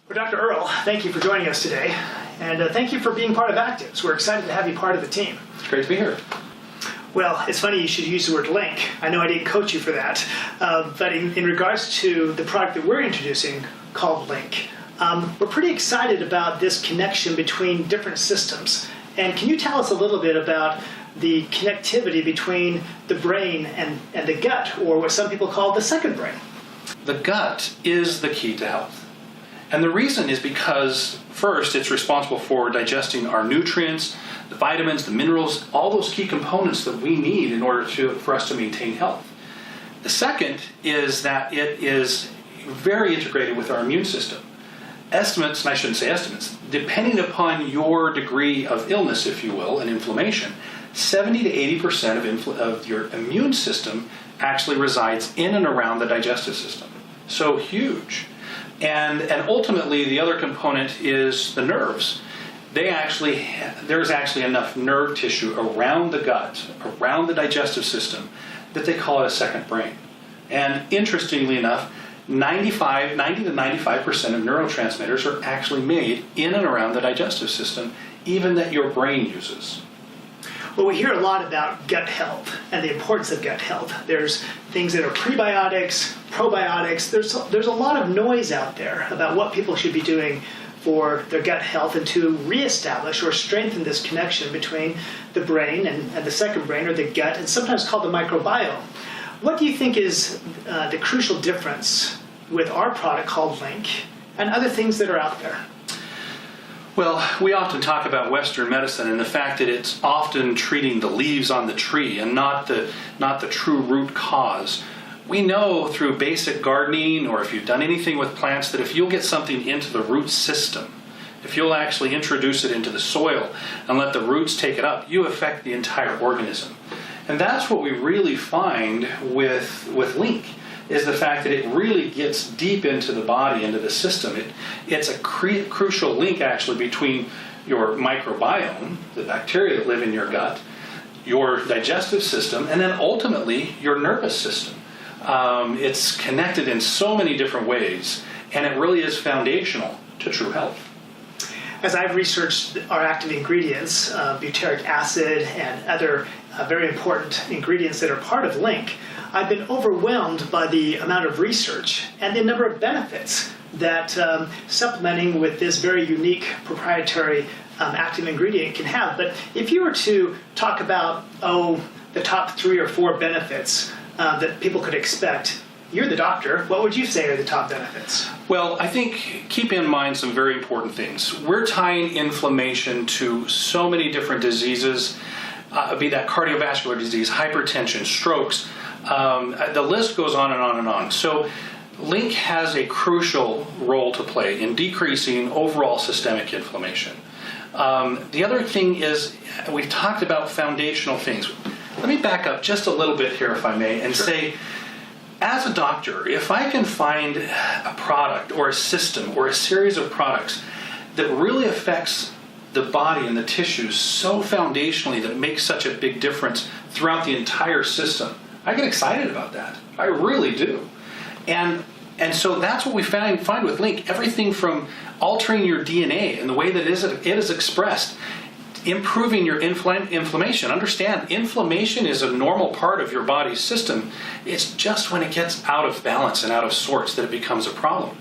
Well, Dr. Earl, thank you for joining us today, and thank you for being part of Actives. We're excited to have you part of the team. It's great to be here. Well, it's funny you should use the word LINQ. I know I didn't coach you for that, but in regards to the product that we're introducing called LINQ, we're pretty excited about this connection between different systems. And can you tell us a little bit about the connectivity between the brain and the gut, or what some people call the second brain? The gut is the key to health. And the reason is because, first, it's responsible for digesting our nutrients, the vitamins, the minerals, all those key components that we need in order for us to maintain health. The second is that it is very integrated with our immune system. Estimates, and I shouldn't say estimates, depending upon your degree of illness, if you will, and inflammation, 70 to 80% of your immune system actually resides in and around the digestive system. So huge. And ultimately, the other component is the nerves. There's actually enough nerve tissue around the gut, around the digestive system, that they call it a second brain. And interestingly enough, 90 to 95% of neurotransmitters are actually made in and around the digestive system, even that your brain uses. Well, we hear a lot about gut health and the importance of gut health. There's things that are prebiotics, probiotics. There's a lot of noise out there about what people should be doing for their gut health and to reestablish or strengthen this connection between the brain and the second brain, or the gut, and sometimes called the microbiome. What do you think is the crucial difference with our product called LINQ and other things that are out there? Well, we often talk about Western medicine and the fact that it's often treating the leaves on the tree and not the true root cause. We know through basic gardening, or if you've done anything with plants, that if you'll get something into the root system, if you'll actually introduce it into the soil and let the roots take it up, you affect the entire organism. And that's what we really find with LINQ, is the fact that it really gets deep into the body, into the system. It's a crucial link actually between your microbiome, the bacteria that live in your gut, your digestive system, and then ultimately your nervous system. It's connected in so many different ways, and it really is foundational to true health. As I've researched our active ingredients, butyric acid and other very important ingredients that are part of LINQ, I've been overwhelmed by the amount of research and the number of benefits that supplementing with this very unique proprietary active ingredient can have. But if you were to talk about, the top 3 or 4 benefits that people could expect, you're the doctor, what would you say are the top benefits? Well, I think keep in mind some very important things. We're tying inflammation to so many different diseases, be that cardiovascular disease, hypertension, strokes. The list goes on and on and on. So LINQ has a crucial role to play in decreasing overall systemic inflammation. The other thing is, we've talked about foundational things. Let me back up just a little bit here, if I may, and say, as a doctor, if I can find a product or a system or a series of products that really affects the body and the tissues so foundationally that it makes such a big difference throughout the entire system, I get excited about that. I really do. And so that's what we find with LINQ. Everything from altering your DNA and the way that it is expressed, improving your inflammation. Understand, inflammation is a normal part of your body's system. It's just when it gets out of balance and out of sorts that it becomes a problem.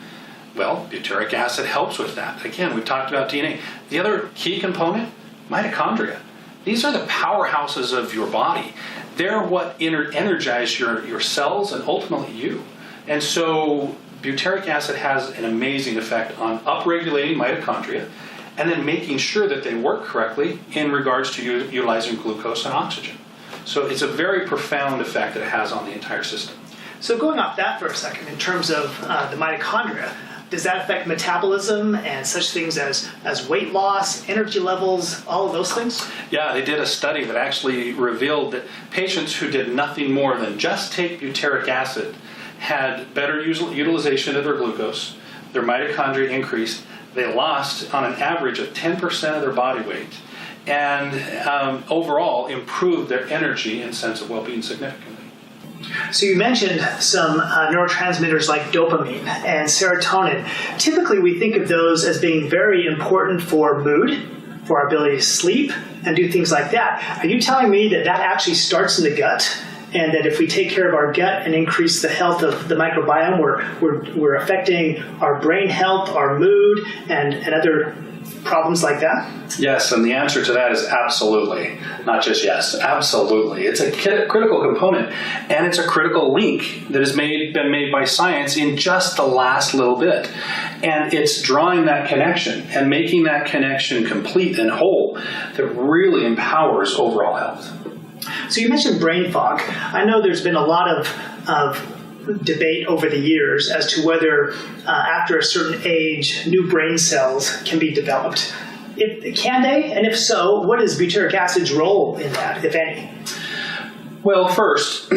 Well, butyric acid helps with that. Again, we've talked about DNA. The other key component, mitochondria. These are the powerhouses of your body. They're what energize your cells and ultimately you. And so butyric acid has an amazing effect on upregulating mitochondria and then making sure that they work correctly in regards to utilizing glucose and oxygen. So it's a very profound effect that it has on the entire system. So going off that for a second, in terms of the mitochondria, does that affect metabolism and such things as weight loss, energy levels, all of those things? Yeah, they did a study that actually revealed that patients who did nothing more than just take butyric acid had better utilization of their glucose, their mitochondria increased, they lost on an average of 10% of their body weight, and overall improved their energy and sense of well-being significantly. So you mentioned some neurotransmitters like dopamine and serotonin. Typically, we think of those as being very important for mood, for our ability to sleep, and do things like that. Are you telling me that that actually starts in the gut, and that if we take care of our gut and increase the health of the microbiome, we're affecting our brain health, our mood, and other problems like that? Yes, and the answer to that is absolutely. Not just yes, absolutely. It's a critical component, and it's a critical link that has been made by science in just the last little bit. And it's drawing that connection and making that connection complete and whole that really empowers overall health. So you mentioned brain fog. I know there's been a lot of debate over the years as to whether after a certain age, new brain cells can be developed. Can they? And if so, what is butyric acid's role in that, if any? Well, first,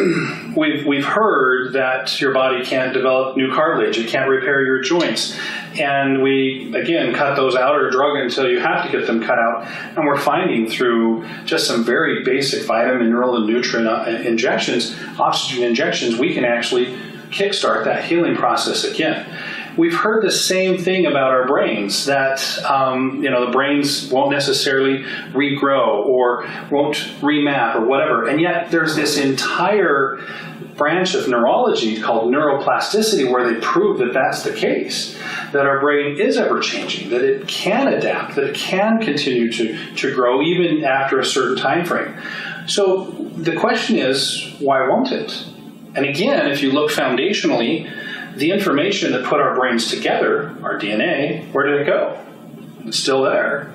we've heard that your body can't develop new cartilage, it can't repair your joints, and we, again, cut those out or drug until you have to get them cut out, and we're finding through just some very basic vitamin, mineral, and nutrient injections, oxygen injections, we can actually kickstart that healing process again. We've heard the same thing about our brains, that the brains won't necessarily regrow or won't remap or whatever. And yet there's this entire branch of neurology called neuroplasticity where they prove that that's the case, that our brain is ever-changing, that it can adapt, that it can continue to grow even after a certain time frame. So the question is, why won't it? And again, if you look foundationally, the information that put our brains together, our DNA, where did it go? It's still there.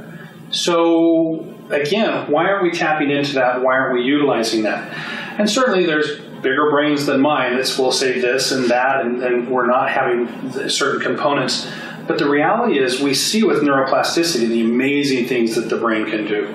So again, why aren't we tapping into that? Why aren't we utilizing that? And certainly there's bigger brains than mine that will say this and that, and we're not having certain components. But the reality is we see with neuroplasticity the amazing things that the brain can do.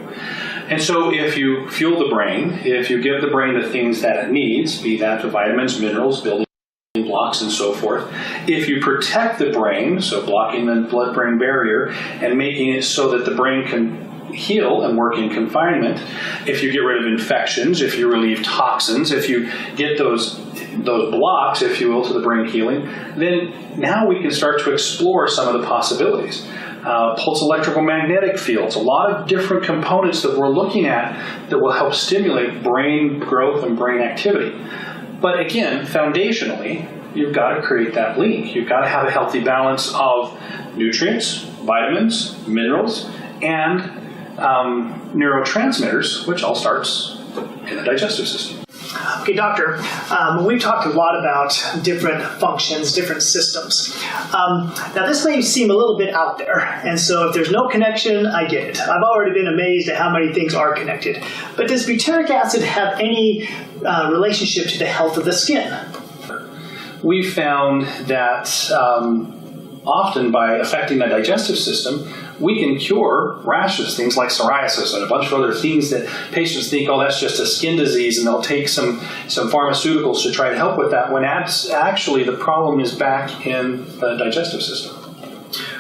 And so if you fuel the brain, if you give the brain the things that it needs, be that the vitamins, minerals, building blocks, and so forth, if you protect the brain, so blocking the blood-brain barrier and making it so that the brain can heal and work in confinement, if you get rid of infections, if you relieve toxins, if you get those blocks, if you will, to the brain healing, then now we can start to explore some of the possibilities. Pulse electrical magnetic fields, a lot of different components that we're looking at that will help stimulate brain growth and brain activity. But again, foundationally, you've got to create that link. You've got to have a healthy balance of nutrients, vitamins, minerals, and neurotransmitters, which all starts in the digestive system. Okay, doctor, we've talked a lot about different functions, different systems. Now, this may seem a little bit out there, and so if there's no connection, I get it. I've already been amazed at how many things are connected. But does butyric acid have any relationship to the health of the skin? We found that often by affecting the digestive system, we can cure rashes, things like psoriasis and a bunch of other things that patients think, oh, that's just a skin disease, and they'll take some pharmaceuticals to try to help with that, when actually the problem is back in the digestive system.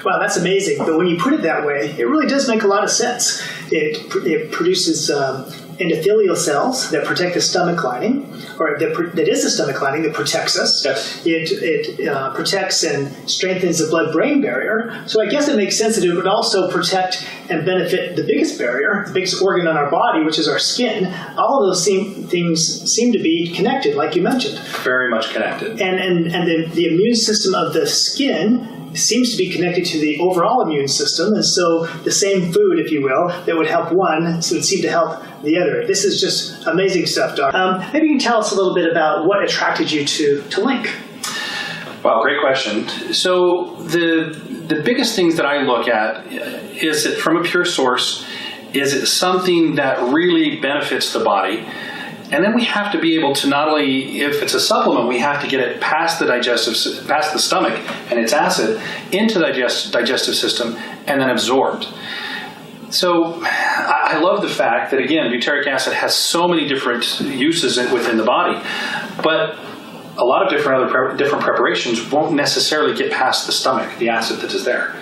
Wow, that's amazing. But when you put it that way, it really does make a lot of sense. It produces endothelial cells that protect the stomach lining, or that is the stomach lining that protects us. Yes. It protects and strengthens the blood-brain barrier. So I guess it makes sense that it would also protect and benefit the biggest barrier, the biggest organ on our body, which is our skin. All of those things seem to be connected, like you mentioned. Very much connected. And the immune system of the skin seems to be connected to the overall immune system, and so the same food, if you will, that would help one would seem to help the other. This is just amazing stuff, Doc. Maybe you can tell us a little bit about what attracted you to LINQ. Wow, great question. So the biggest things that I look at is it from a pure source, is it something that really benefits the body? And then we have to be able to not only, if it's a supplement, we have to get it past the stomach and its acid into the digestive system and then absorbed. So I love the fact that, again, butyric acid has so many different uses within the body, but a lot of different preparations won't necessarily get past the stomach, the acid that is there.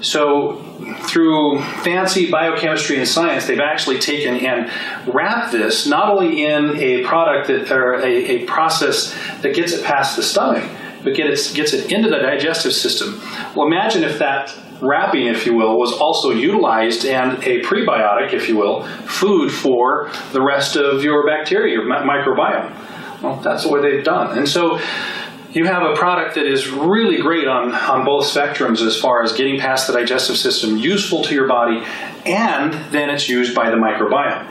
So through fancy biochemistry and science, they've actually taken and wrapped this not only in a product that, or a process that gets it past the stomach, but gets it into the digestive system. Well, imagine if that wrapping, if you will, was also utilized and a prebiotic, if you will, food for the rest of your bacteria, your microbiome. Well, that's what they've done. And so you have a product that is really great on both spectrums as far as getting past the digestive system, useful to your body, and then it's used by the microbiome.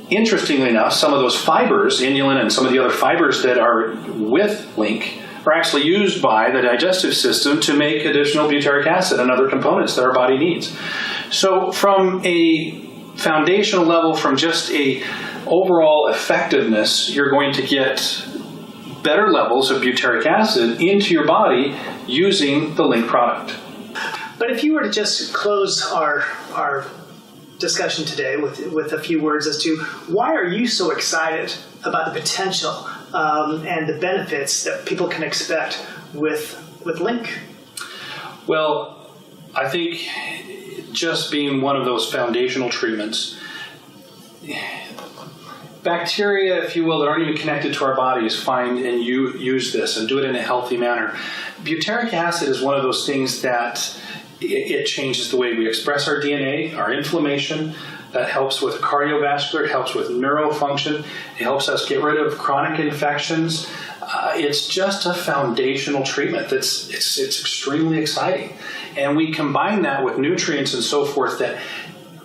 Interestingly enough, some of those fibers, inulin and some of the other fibers that are with LINQ, are actually used by the digestive system to make additional butyric acid and other components that our body needs. So from a foundational level, from just a overall effectiveness, you're going to get better levels of butyric acid into your body using the LINQ product. But if you were to just close our discussion today with a few words as to why are you so excited about the potential and the benefits that people can expect with LINQ? Well, I think just being one of those foundational treatments, bacteria, if you will, that aren't even connected to our bodies find and use this and do it in a healthy manner. Butyric acid is one of those things that it changes the way we express our DNA, our inflammation. That helps with cardiovascular, it helps with neurofunction, it helps us get rid of chronic infections. It's just a foundational treatment it's extremely exciting. And we combine that with nutrients and so forth that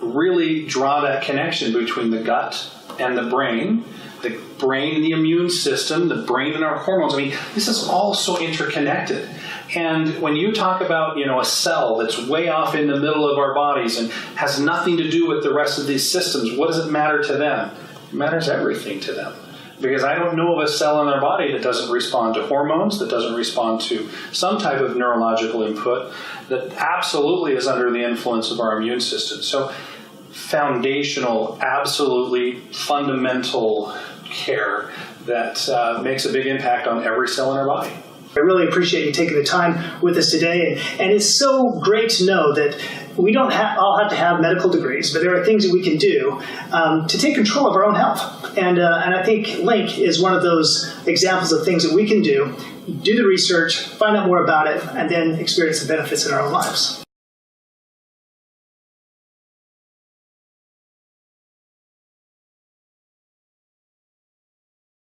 really draw that connection between the gut and the brain and the immune system, the brain and our hormones. I mean, this is all so interconnected. And when you talk about, a cell that's way off in the middle of our bodies and has nothing to do with the rest of these systems, what does it matter to them? It matters everything to them. Because I don't know of a cell in their body that doesn't respond to hormones, that doesn't respond to some type of neurological input, that absolutely is under the influence of our immune system. So foundational, absolutely fundamental care that makes a big impact on every cell in our body. I really appreciate you taking the time with us today, and it's so great to know that we don't all have to have medical degrees, but there are things that we can do to take control of our own health. And I think LINQ is one of those examples of things that we can do the research, find out more about it, and then experience the benefits in our own lives.